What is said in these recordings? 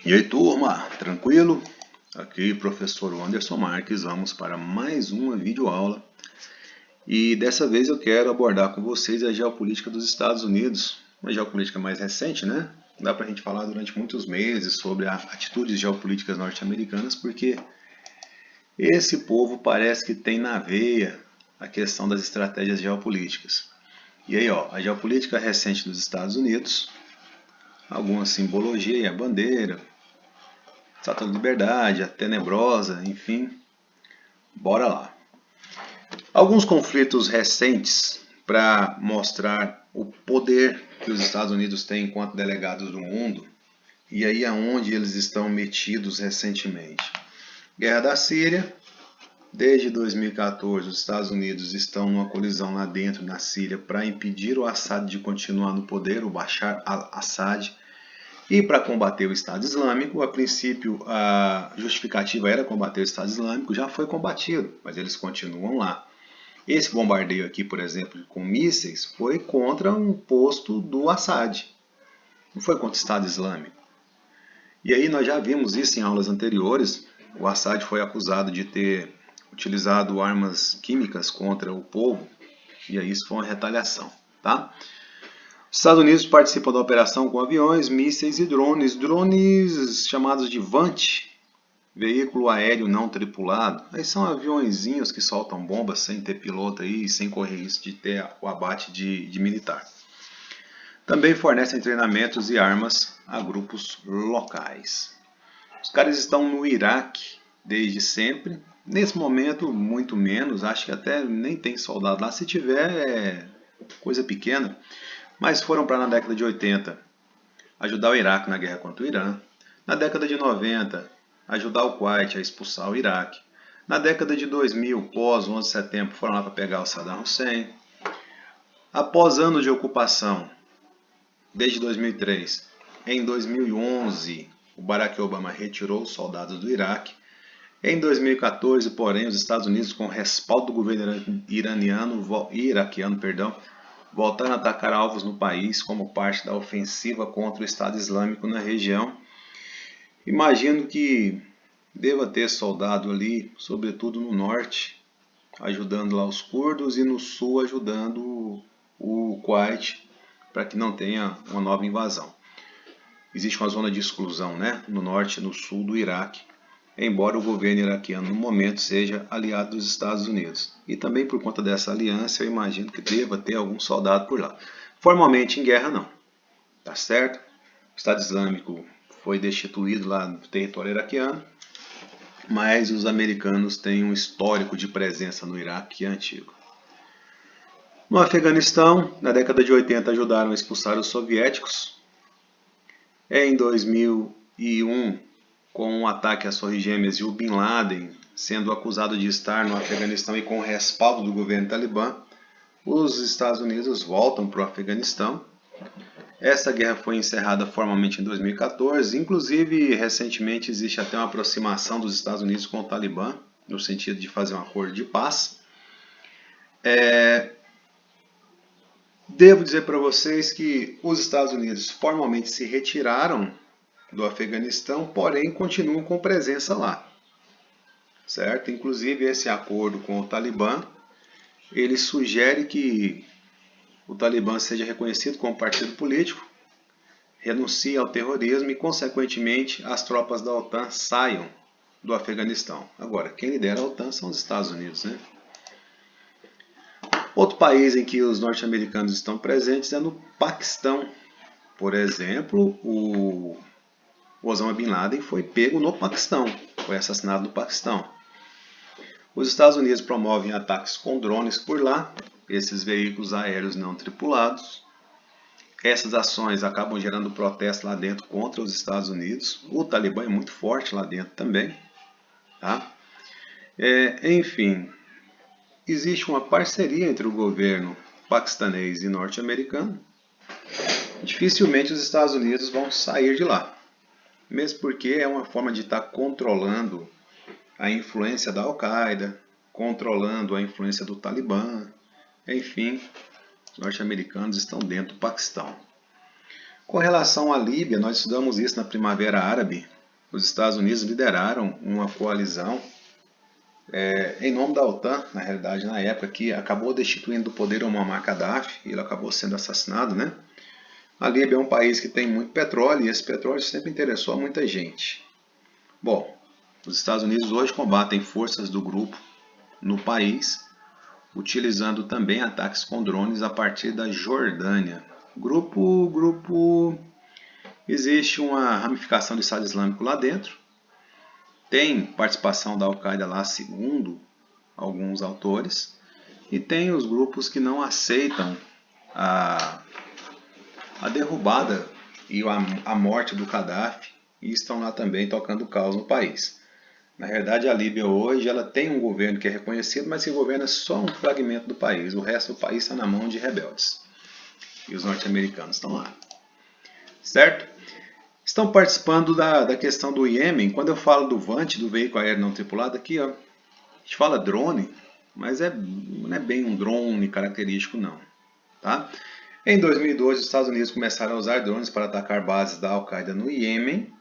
E aí, turma, tranquilo? Aqui, professor Anderson Marques, vamos para mais uma videoaula. E dessa vez eu quero abordar com vocês a geopolítica dos Estados Unidos, uma geopolítica mais recente, né? Dá pra gente falar durante muitos meses sobre as atitudes geopolíticas norte-americanas, porque esse povo parece que tem na veia a questão das estratégias geopolíticas. E aí, ó, a geopolítica recente dos Estados Unidos, alguma simbologia e a bandeira, Estátua da Liberdade, a Tenebrosa, enfim, bora lá. Alguns conflitos recentes para mostrar o poder que os Estados Unidos têm enquanto delegados do mundo, e aí aonde eles estão metidos recentemente. Guerra da Síria. Desde 2014, os Estados Unidos estão numa colisão lá dentro, na Síria, para impedir o Assad de continuar no poder, o Bashar al-Assad. E para combater o Estado Islâmico, a princípio a justificativa era combater o Estado Islâmico, já foi combatido, mas eles continuam lá. Esse bombardeio aqui, por exemplo, com mísseis, foi contra um posto do Assad, não foi contra o Estado Islâmico. E aí nós já vimos isso em aulas anteriores, o Assad foi acusado de ter utilizado armas químicas contra o povo, e aí isso foi uma retaliação, tá? Os Estados Unidos participam da operação com aviões, mísseis e drones. Drones chamados de VANT, veículo aéreo não tripulado. Aí são aviõezinhos que soltam bombas sem ter piloto aí, sem correr risco de ter o abate de militar. Também fornecem treinamentos e armas a grupos locais. Os caras estão no Iraque desde sempre. Nesse momento, muito menos. Acho que até nem tem soldado lá. Se tiver, é coisa pequena. Mas foram para na década de 80 ajudar o Iraque na guerra contra o Irã. Na década de 90, ajudar o Kuwait a expulsar o Iraque. Na década de 2000, pós 11 de setembro, foram lá para pegar o Saddam Hussein. Após anos de ocupação, desde 2003, em 2011, o Barack Obama retirou os soldados do Iraque. Em 2014, porém, os Estados Unidos, com respaldo do governo iraquiano, voltaram a atacar alvos no país como parte da ofensiva contra o Estado Islâmico na região. Imagino que deva ter soldado ali, sobretudo no norte, ajudando lá os curdos, e no sul ajudando o Kuwait para que não tenha uma nova invasão. Existe uma zona de exclusão, né, no norte e no sul do Iraque, embora o governo iraquiano no momento seja aliado dos Estados Unidos. E também por conta dessa aliança eu imagino que deva ter algum soldado por lá. Formalmente em guerra não, tá certo? O Estado Islâmico foi destituído lá no território iraquiano, mas os americanos têm um histórico de presença no Iraque antigo. No Afeganistão, na década de 80 ajudaram a expulsar os soviéticos. Em 2001, com o ataque às Torres Gêmeas e o Bin Laden sendo acusado de estar no Afeganistão e com o respaldo do governo talibã, os Estados Unidos voltam para o Afeganistão. Essa guerra foi encerrada formalmente em 2014, inclusive recentemente existe até uma aproximação dos Estados Unidos com o Talibã, no sentido de fazer um acordo de paz. Devo dizer para vocês que os Estados Unidos formalmente se retiraram do Afeganistão, porém continuam com presença lá, certo? Inclusive esse acordo com o Talibã, ele sugere que o Talibã seja reconhecido como partido político, renuncie ao terrorismo e, consequentemente, as tropas da OTAN saiam do Afeganistão. Agora, quem lidera a OTAN são os Estados Unidos, né? Outro país em que os norte-americanos estão presentes é no Paquistão. Por exemplo, o Osama Bin Laden foi pego no Paquistão, foi assassinado no Paquistão. Os Estados Unidos promovem ataques com drones por lá, esses veículos aéreos não tripulados. Essas ações acabam gerando protesto lá dentro contra os Estados Unidos. O Talibã é muito forte lá dentro também, tá? Enfim, existe uma parceria entre o governo paquistanês e norte-americano. Dificilmente os Estados Unidos vão sair de lá, mesmo porque é uma forma de estar controlando a influência da Al-Qaeda, controlando a influência do Talibã. Enfim, os norte-americanos estão dentro do Paquistão. Com relação à Líbia, nós estudamos isso na Primavera Árabe. Os Estados Unidos lideraram uma coalizão em nome da OTAN, na realidade, na época, que acabou destituindo do poder o Muammar Gaddafi, e ele acabou sendo assassinado, né? A Líbia é um país que tem muito petróleo, e esse petróleo sempre interessou a muita gente. Bom, os Estados Unidos hoje combatem forças do grupo no país, utilizando também ataques com drones a partir da Jordânia. Existe uma ramificação do Estado Islâmico lá dentro. Tem participação da Al-Qaeda lá, segundo alguns autores. E tem os grupos que não aceitam a derrubada e a morte do Gaddafi e estão lá também tocando caos no país. Na verdade, a Líbia hoje ela tem um governo que é reconhecido, mas esse governo é só um fragmento do país. O resto do país está na mão de rebeldes. E os norte-americanos estão lá. Certo? Estão participando da questão do Iêmen. Quando eu falo do VANT, do veículo aéreo não tripulado, aqui ó, a gente fala drone, mas não é bem um drone característico não. Tá? Em 2012, os Estados Unidos começaram a usar drones para atacar bases da Al-Qaeda no Iêmen.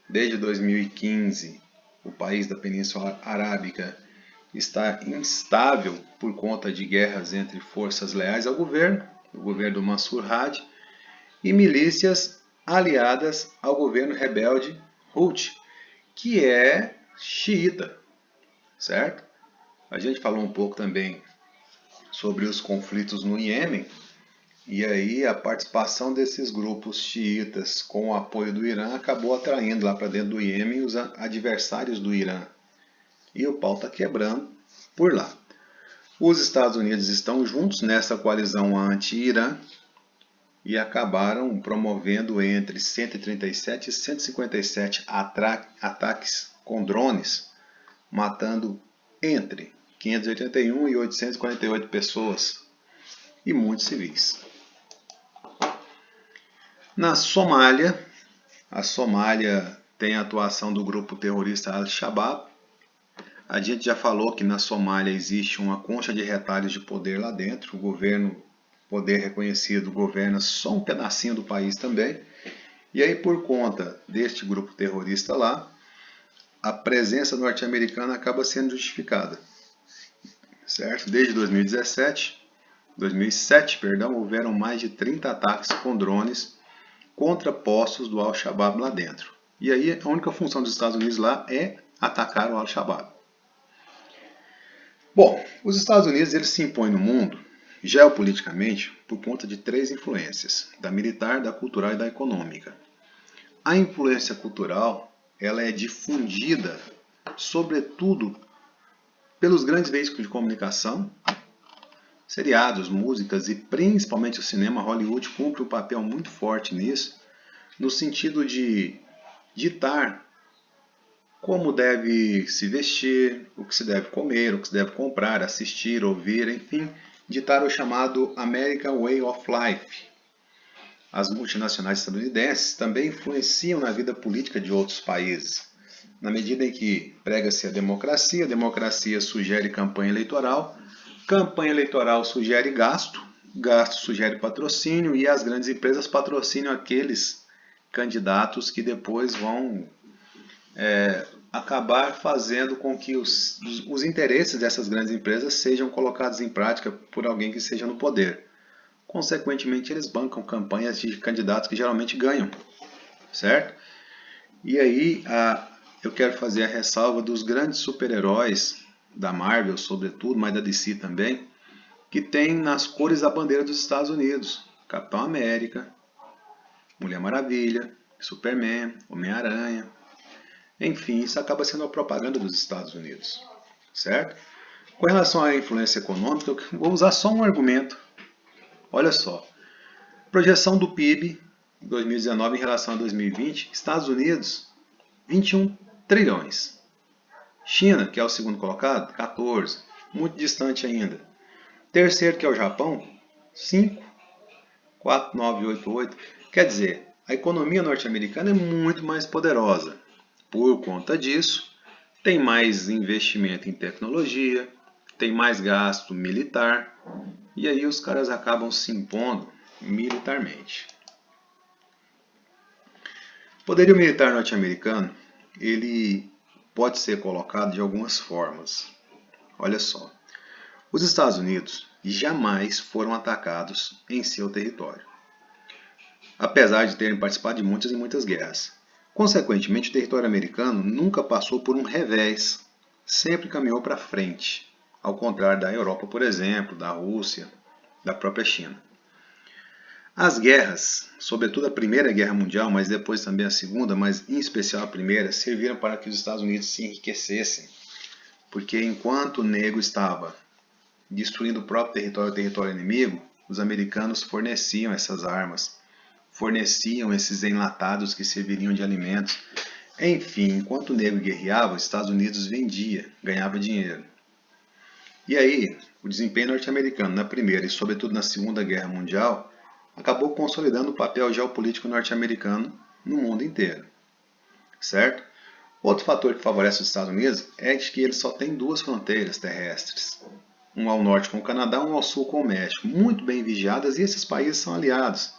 Desde 2015, o país da Península Arábica está instável por conta de guerras entre forças leais ao governo, o governo do Mansur Hadi, e milícias aliadas ao governo rebelde Houthi, que é xiita, certo? A gente falou um pouco também sobre os conflitos no Iêmen, e aí a participação desses grupos xiitas com o apoio do Irã acabou atraindo lá para dentro do Iêmen os adversários do Irã. E o pau está quebrando por lá. Os Estados Unidos estão juntos nessa coalizão anti-Irã e acabaram promovendo entre 137 e 157 ataques com drones, matando entre 581 e 848 pessoas e muitos civis. Na Somália, a Somália tem a atuação do grupo terrorista Al-Shabaab. A gente já falou que na Somália existe uma concha de retalhos de poder lá dentro. O governo, poder reconhecido, governa só um pedacinho do país também. E aí, por conta deste grupo terrorista lá, a presença norte-americana acaba sendo justificada. Certo? Desde 2007, houveram mais de 30 ataques com drones contra postos do Al-Shabaab lá dentro. E aí a única função dos Estados Unidos lá é atacar o Al-Shabaab. Bom, os Estados Unidos eles se impõem no mundo geopoliticamente por conta de três influências: da militar, da cultural e da econômica. A influência cultural ela é difundida sobretudo pelos grandes veículos de comunicação, seriados, músicas e principalmente o cinema. Hollywood cumpre um papel muito forte nisso, no sentido de ditar como deve se vestir, o que se deve comer, o que se deve comprar, assistir, ouvir, enfim, ditar o chamado American Way of Life. As multinacionais estadunidenses também influenciam na vida política de outros países, na medida em que prega-se a democracia sugere campanha eleitoral sugere gasto, gasto sugere patrocínio e as grandes empresas patrocinam aqueles candidatos que depois vão acabar fazendo com que os interesses dessas grandes empresas sejam colocados em prática por alguém que esteja no poder. Consequentemente, eles bancam campanhas de candidatos que geralmente ganham, certo? E aí, eu quero fazer a ressalva dos grandes super-heróis da Marvel, sobretudo, mas da DC também, que tem nas cores a bandeira dos Estados Unidos: Capitão América, Mulher Maravilha, Superman, Homem-Aranha. Enfim, isso acaba sendo a propaganda dos Estados Unidos, certo? Com relação à influência econômica, eu vou usar só um argumento. Olha só, projeção do PIB em 2019 em relação a 2020, Estados Unidos, 21 trilhões. China, que é o segundo colocado, 14, muito distante ainda. Terceiro, que é o Japão, 5, 4,988. Quer dizer, a economia norte-americana é muito mais poderosa. Por conta disso, tem mais investimento em tecnologia, tem mais gasto militar, e aí os caras acabam se impondo militarmente. O poderio militar norte-americano, ele pode ser colocado de algumas formas. Olha só, os Estados Unidos jamais foram atacados em seu território, apesar de terem participado de muitas e muitas guerras. Consequentemente, o território americano nunca passou por um revés, sempre caminhou para frente, ao contrário da Europa, por exemplo, da Rússia, da própria China. As guerras, sobretudo a Primeira Guerra Mundial, mas depois também a Segunda, mas em especial a Primeira, serviram para que os Estados Unidos se enriquecessem, porque enquanto o nego estava destruindo o próprio território inimigo, os americanos forneciam essas armas, forneciam esses enlatados que serviriam de alimentos. Enfim, enquanto o nego guerreava, os Estados Unidos vendia, ganhava dinheiro. E aí, o desempenho norte-americano na Primeira e sobretudo na Segunda Guerra Mundial acabou consolidando o papel geopolítico norte-americano no mundo inteiro, certo? Outro fator que favorece os Estados Unidos é de que eles só têm duas fronteiras terrestres, um ao norte com o Canadá, um ao sul com o México, muito bem vigiadas, e esses países são aliados,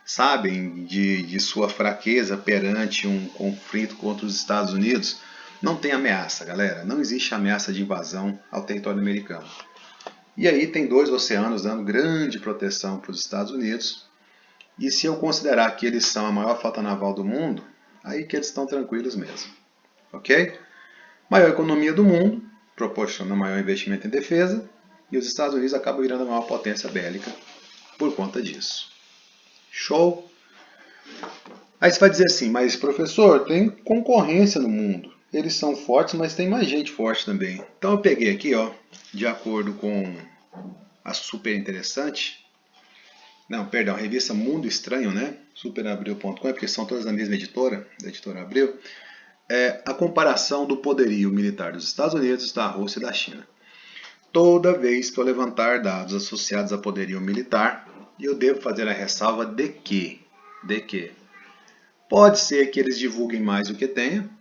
sabem de sua fraqueza perante um conflito contra os Estados Unidos. Não tem ameaça, galera, não existe ameaça de invasão ao território americano. E aí tem dois oceanos dando grande proteção para os Estados Unidos. E se eu considerar que eles são a maior frota naval do mundo, aí que eles estão tranquilos mesmo. Ok? Maior economia do mundo, proporciona maior investimento em defesa, e os Estados Unidos acabam virando a maior potência bélica por conta disso. Show? Aí você vai dizer assim, mas professor, tem concorrência no mundo. Eles são fortes, mas tem mais gente forte também. Então eu peguei aqui, ó, de acordo com a Super Interessante, não, perdão, a revista Mundo Estranho, né? Superabril.com, porque são todas da mesma editora, da editora Abril, a comparação do poderio militar dos Estados Unidos, da Rússia e da China. Toda vez que eu levantar dados associados a poderio militar, eu devo fazer a ressalva de que pode ser que eles divulguem mais do que tenham,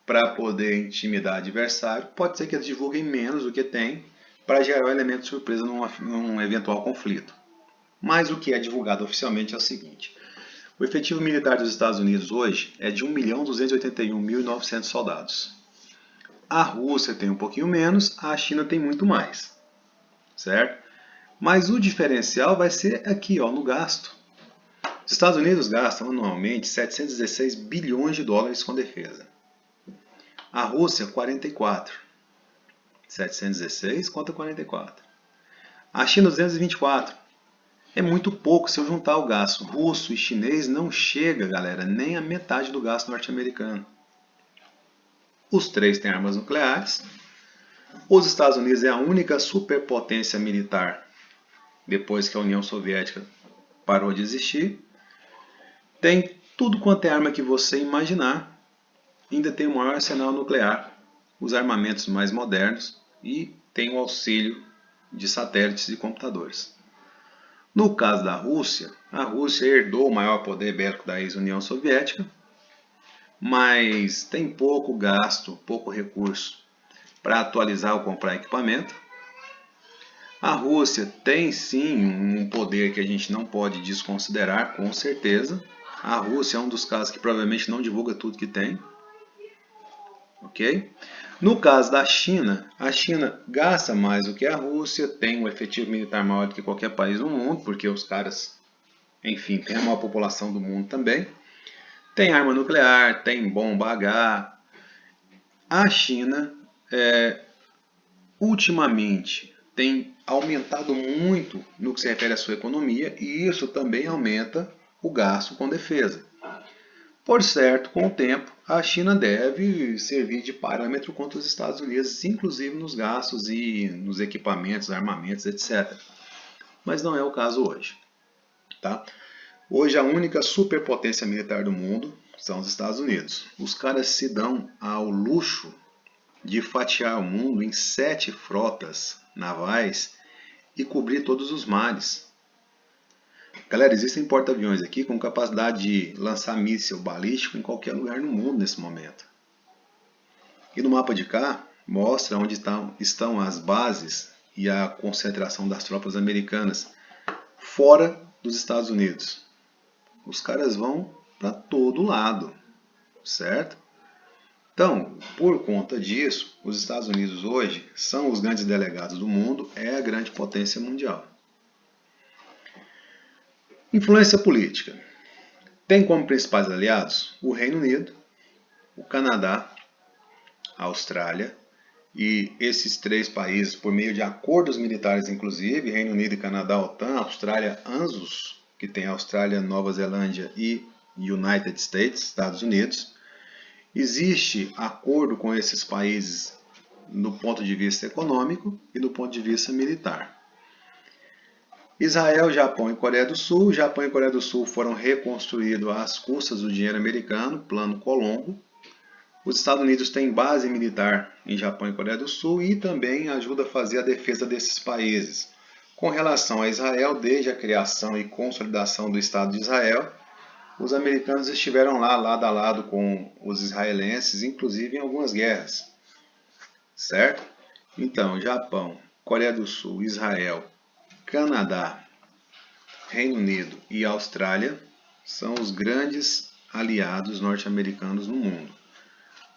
para poder intimidar adversário, pode ser que eles divulguem menos do que tem, para gerar um elemento de surpresa num eventual conflito. Mas o que é divulgado oficialmente é o seguinte: o efetivo militar dos Estados Unidos hoje é de 1.281.900 soldados. A Rússia tem um pouquinho menos, a China tem muito mais, certo? Mas o diferencial vai ser aqui, ó, no gasto. Os Estados Unidos gastam anualmente 716 bilhões de dólares com defesa. A Rússia, 44. 716 contra 44. A China, 224. É muito pouco se eu juntar o gasto russo e chinês, não chega, galera, nem a metade do gasto norte-americano. Os três têm armas nucleares. Os Estados Unidos é a única superpotência militar depois que a União Soviética parou de existir. Tem tudo quanto é arma que você imaginar. Ainda tem o maior arsenal nuclear, os armamentos mais modernos e tem o auxílio de satélites e computadores. No caso da Rússia, a Rússia herdou o maior poder bélico da ex-União Soviética, mas tem pouco gasto, pouco recurso para atualizar ou comprar equipamento. A Rússia tem sim um poder que a gente não pode desconsiderar, com certeza. A Rússia é um dos casos que provavelmente não divulga tudo que tem. Okay? No caso da China, a China gasta mais do que a Rússia, tem um efetivo militar maior do que qualquer país do mundo, porque os caras, enfim, têm a maior população do mundo também. Tem arma nuclear, tem bomba H. A China, ultimamente, tem aumentado muito no que se refere à sua economia, e isso também aumenta o gasto com defesa. Por certo, com o tempo, a China deve servir de parâmetro contra os Estados Unidos, inclusive nos gastos e nos equipamentos, armamentos, etc. Mas não é o caso hoje. Tá? Hoje a única superpotência militar do mundo são os Estados Unidos. Os caras se dão ao luxo de fatiar o mundo em 7 frotas navais e cobrir todos os mares. Galera, existem porta-aviões aqui com capacidade de lançar míssil balístico em qualquer lugar no mundo nesse momento. E no mapa de cá, mostra onde estão as bases e a concentração das tropas americanas fora dos Estados Unidos. Os caras vão para todo lado, certo? Então, por conta disso, os Estados Unidos hoje são os grandes delegados do mundo, é a grande potência mundial. Influência política. Tem como principais aliados o Reino Unido, o Canadá, a Austrália, e esses três países, por meio de acordos militares, inclusive, Reino Unido e Canadá, OTAN, Austrália, ANZUS, que tem Austrália, Nova Zelândia e United States, Estados Unidos. Existe acordo com esses países do ponto de vista econômico e do ponto de vista militar. Israel, Japão e Coreia do Sul. Japão e Coreia do Sul foram reconstruídos às custas do dinheiro americano, Plano Colombo. Os Estados Unidos têm base militar em Japão e Coreia do Sul e também ajuda a fazer a defesa desses países. Com relação a Israel, desde a criação e consolidação do Estado de Israel, os americanos estiveram lá, lado a lado com os israelenses, inclusive em algumas guerras. Certo? Então, Japão, Coreia do Sul, Israel, Canadá, Reino Unido e Austrália são os grandes aliados norte-americanos no mundo.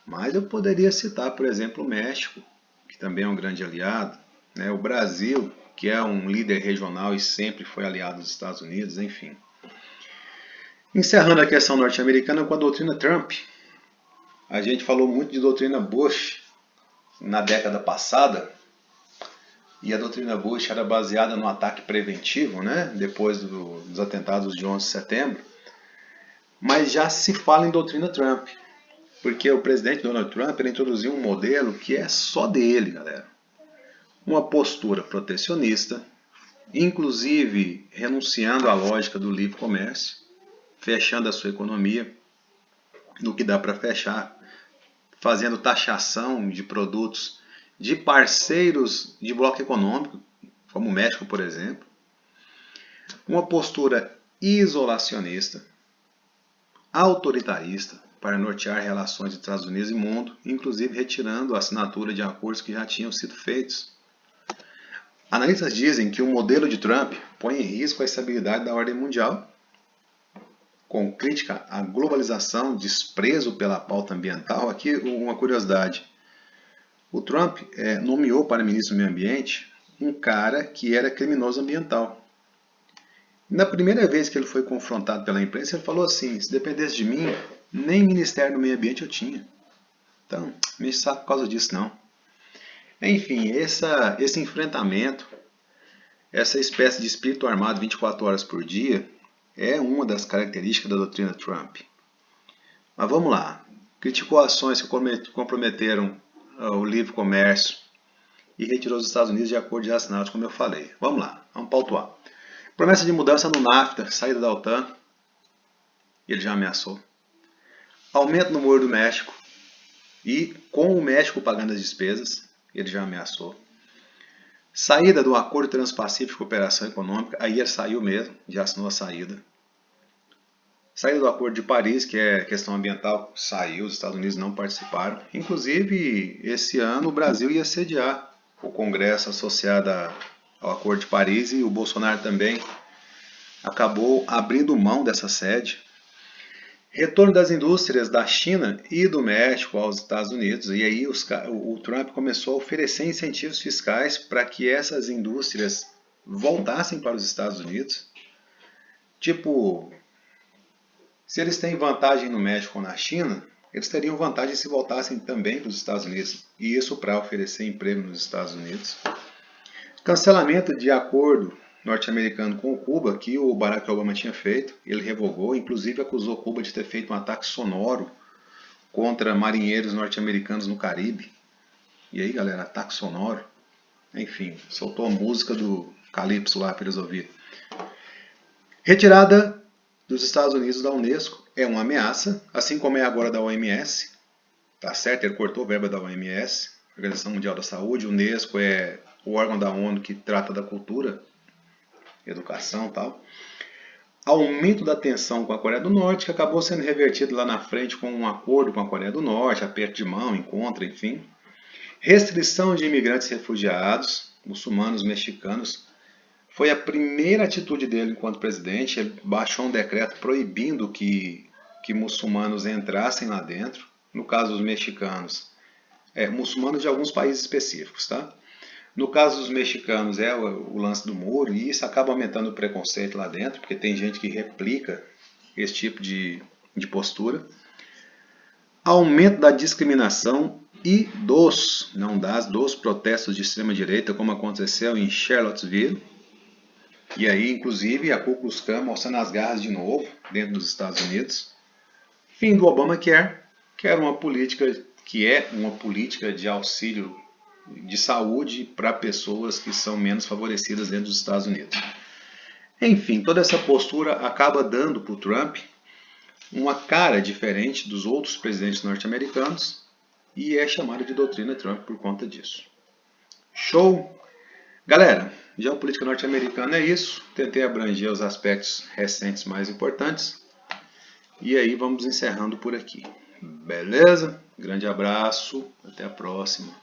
Mas eu poderia citar, por exemplo, o México, que também é um grande aliado, né? O Brasil, que é um líder regional e sempre foi aliado dos Estados Unidos, enfim. Encerrando a questão norte-americana com a doutrina Trump. A gente falou muito de doutrina Bush na década passada, e a doutrina Bush era baseada no ataque preventivo, né? Depois dos atentados de 11 de setembro. Mas já se fala em doutrina Trump, porque o presidente Donald Trump ele introduziu um modelo que é só dele, galera. Uma postura protecionista, inclusive renunciando à lógica do livre comércio, fechando a sua economia no que dá para fechar, fazendo taxação de produtos de parceiros de bloco econômico, como o México, por exemplo. Uma postura isolacionista, autoritarista, para nortear relações entre Estados Unidos e mundo, inclusive retirando a assinatura de acordos que já tinham sido feitos. Analistas dizem que o modelo de Trump põe em risco a estabilidade da ordem mundial, com crítica à globalização, desprezo pela pauta ambiental. Aqui uma curiosidade. O Trump nomeou para ministro do Meio Ambiente um cara que era criminoso ambiental. Na primeira vez que ele foi confrontado pela imprensa, ele falou assim: se dependesse de mim, nem Ministério do Meio Ambiente eu tinha. Então, me enche o saco por causa disso não. Enfim, esse enfrentamento, essa espécie de espírito armado 24 horas por dia, é uma das características da doutrina Trump. Mas vamos lá. Criticou ações que comprometeram o livre comércio e retirou os Estados Unidos de acordo de assinados, como eu falei. Vamos lá, vamos pautuar. Promessa de mudança no NAFTA, saída da OTAN, ele já ameaçou. Aumento no Muro do México e com o México pagando as despesas, ele já ameaçou. Saída do Acordo Transpacífico de Cooperação Econômica, aí ele saiu mesmo, já assinou a saída. Saída do Acordo de Paris, que é questão ambiental, saiu, os Estados Unidos não participaram. Inclusive, esse ano o Brasil ia sediar o Congresso associado ao Acordo de Paris e o Bolsonaro também acabou abrindo mão dessa sede. Retorno das indústrias da China e do México aos Estados Unidos, e aí o Trump começou a oferecer incentivos fiscais para que essas indústrias voltassem para os Estados Unidos. Tipo, se eles têm vantagem no México ou na China, eles teriam vantagem se voltassem também para os Estados Unidos, e isso para oferecer emprego nos Estados Unidos. Cancelamento de acordo norte-americano com Cuba, que o Barack Obama tinha feito, ele revogou, inclusive acusou Cuba de ter feito um ataque sonoro contra marinheiros norte-americanos no Caribe. E aí, galera, ataque sonoro. Enfim, soltou a música do Calypso lá para eles ouvirem. Retirada dos Estados Unidos da Unesco é uma ameaça, assim como é agora da OMS. Tá certo? Ele cortou verba da OMS, Organização Mundial da Saúde. O Unesco é o órgão da ONU que trata da cultura, educação e tal. Aumento da tensão com a Coreia do Norte, que acabou sendo revertido lá na frente com um acordo com a Coreia do Norte, aperto de mão, encontro, enfim. Restrição de imigrantes e refugiados, muçulmanos, mexicanos. Foi a primeira atitude dele enquanto presidente. Ele baixou um decreto proibindo que que muçulmanos entrassem lá dentro. No caso dos mexicanos, muçulmanos de alguns países específicos, tá? No caso dos mexicanos é o lance do muro, e isso acaba aumentando o preconceito lá dentro, porque tem gente que replica esse tipo de postura. Aumento da discriminação e dos protestos de extrema-direita, como aconteceu em Charlottesville. E aí, inclusive, a Ku Klux Klan mostrando as garras de novo dentro dos Estados Unidos. Fim do Obamacare, que é uma política de auxílio de saúde para pessoas que são menos favorecidas dentro dos Estados Unidos. Enfim, toda essa postura acaba dando para o Trump uma cara diferente dos outros presidentes norte-americanos e é chamado de doutrina Trump por conta disso. Show? Galera, geopolítica norte-americana é isso. Tentei abranger os aspectos recentes mais importantes. E aí vamos encerrando por aqui. Beleza? Grande abraço, até a próxima.